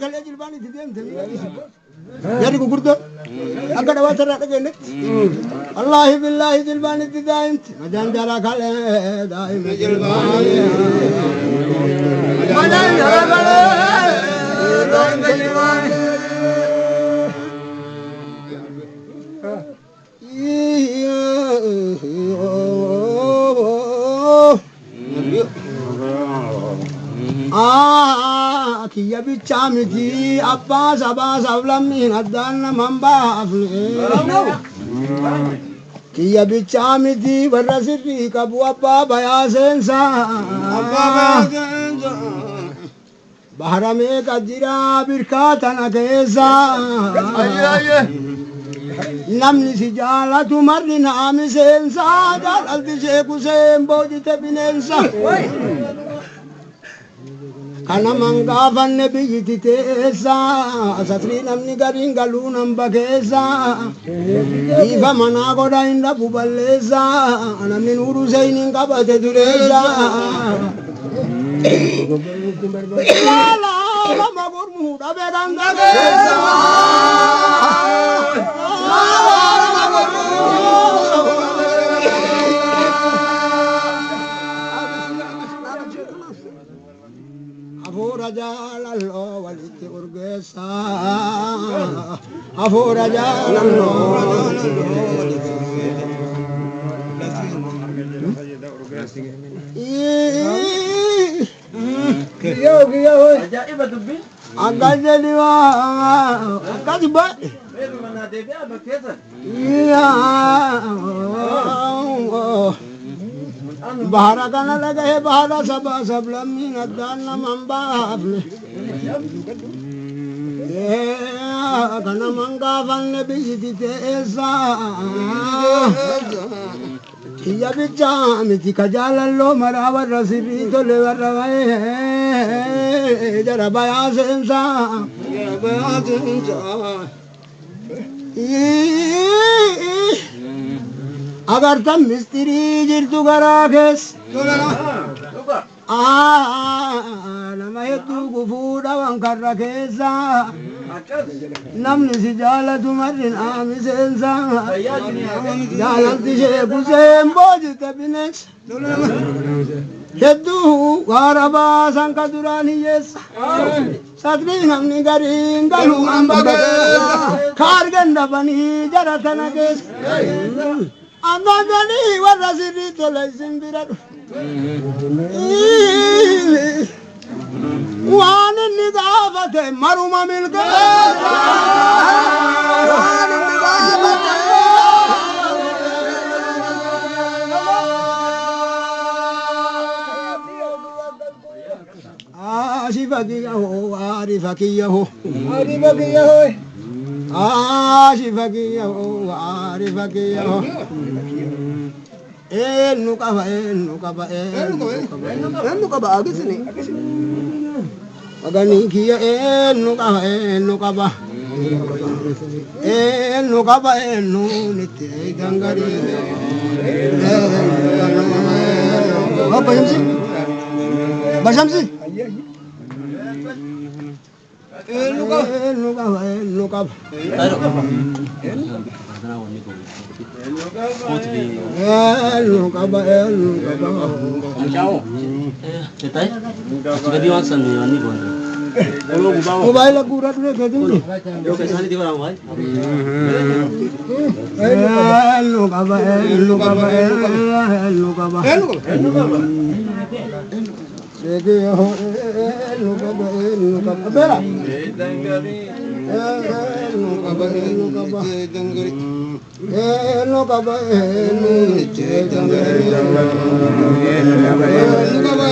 kale jilbani tidem temi yari gugurdo agada watara dagene wallahi billahi jilbani tidaim majan jara kale daim jilbani majan jara kale daim jilbani kiya bichamiti abbas abbas avlamin adanna mamba afle kiya bichamiti warasiri kabu abba bayasensa bahara me kajira birkatana kesa namni si jaalatu marri naami seensa jaalalti sheeku seen boojite bineensa kana mangaafanne biyyiti teessa satrii namni gariin galuu namba keessa dhiifa manaa godha hin dhabu balleessa namni nuuru seyniin qabate dureessa ilaala lama gurmuu dhabe kan dhageessa afura jaalallo walitti urgeessa afura jaalallo kiyo ajaiba dubbi agajani wa agajba mana debe abakesa bahara kana lagahe bahara sabah sablamin adanna mamba afle kana manga vanne bijiti teesa kiya bichami kajalallo marawa rasiri tole warwae jara bayasensa agar tam mistri jirtu garages nama hedduu gufuudha waan karra keessa namni si jaalatu marrin aamiseensa jaalalti sheeku seen boojite bineensa hedduu waara baasan ka duraan hiyyeessa satrii namni gariin galuu hamba keessa kaargan dhabanii jara tana keessa andandani warra sirri tola isin bira waan inni gaafate maruma milkeessa waan inni gaafate asifakiyaho arifakiyaho arifakiyaho asifakiyaho arifakiyaho enu kaba agisini agani kiya enu kaba nitte gangari apa Bashamsi enu kaba mobile पूरा पूरा कहते हैं जो कैसा नहीं दिखा रहा भाई हेलो काबा देखे हो हेलो काबा बेरा हेलो काबा दंगरी हेलो काबा नीचे दंगरी हेलो काबा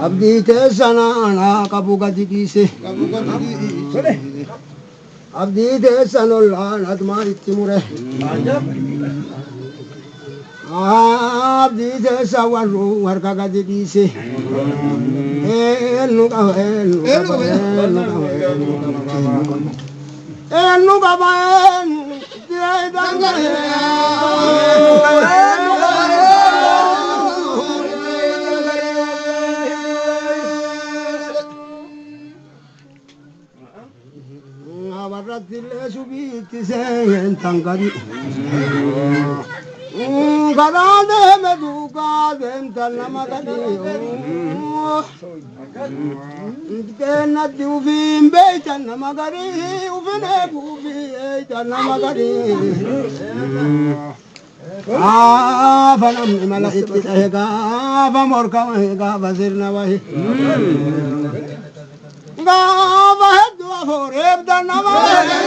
abdi tesana ana kabuga dikise abdi tesanolla natma ittimure abdi tesawaru warkaga dikise enu kabaen tirai tangale abarratile subiti sen tangari garade meduka dem tanamagadi kena diuvim be tanamagari uvene buvi tanamagari fanam mala ittahega famorka hega bazirna wahi gava hedwa foreb tanamagari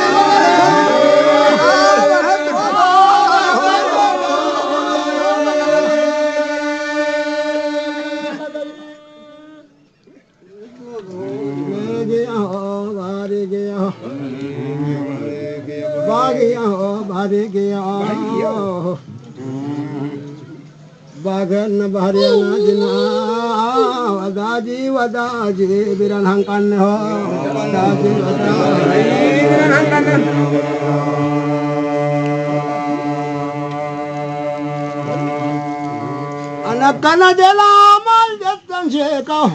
bagan bahariana jina wadaji biran hangkan ho wadaji biran hangkan anak kana jela mal jatan sekau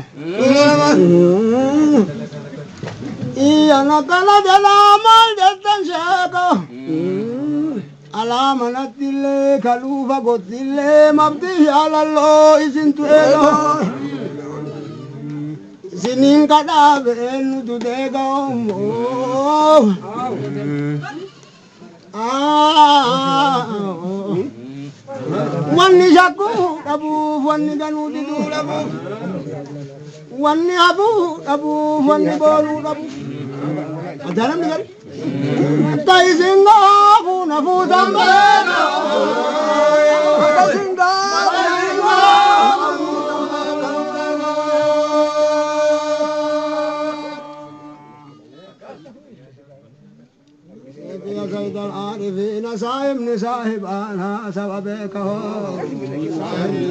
anak kana jela mal jatan sekau alamanatille kalufa gotille mabdi alallo isintuelo sinin kada benu dudega mo wanni jakku dabu wanni ganu didu dabu wanni abu dabu wanni bolu dabu adalam digar tai singa puna fudamba singa ya sayyidal arifin sahib ni sahibana sababe kaho sahib ni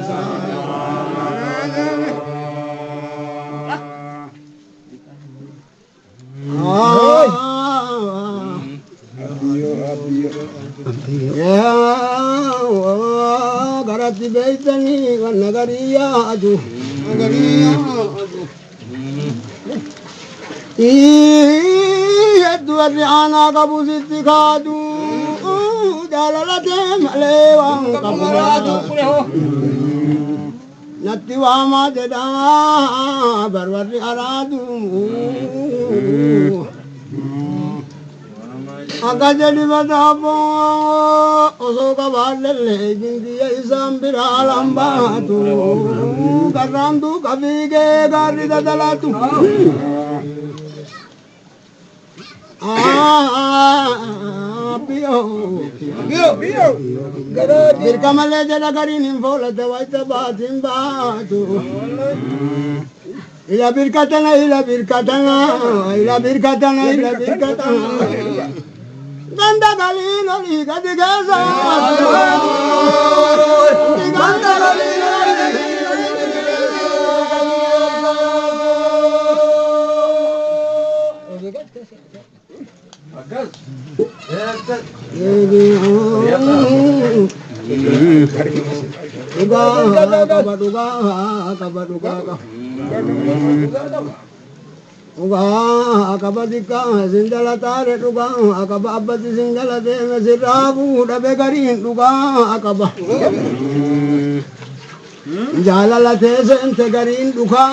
ya garati beitani nagariya aju Edward ana kabusiti khadu dalalate malewang kaburadu natiwa madeda barwari aradu aga jadi badabo osoka balelle jindiya isambiralam batu karandu kavige garida dalatu Bio birkamale jala garin fola dawaita batin batu ila birkatana ganda galino liga digasa ganda galino akabadika sindala tare duga akababati sindala de sirabu dabe garin duga akaba jalala te sente garin duga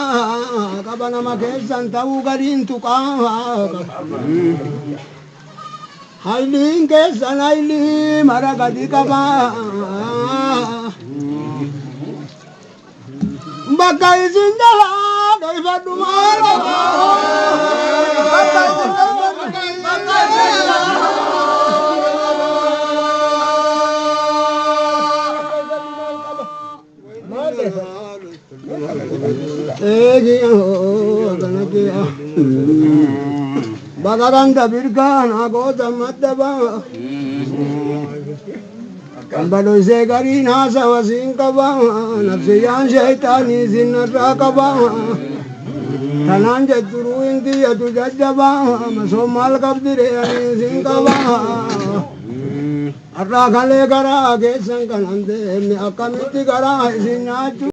akabana make santau garin tuka hailin ke sanaili maragadi kaba bakai sindala doi badumara Bagaranda birgana goda madaba Kambalo se gari nasa wasin kaba nafsiyan shaitani zinra kaba tanaan jetturuu hin kiyyatu jajjabaa masoo maal qabdire ani isin qabaa har'aa kalee garaa keessan kanan deemne akkamitti garaa isin nyaachuu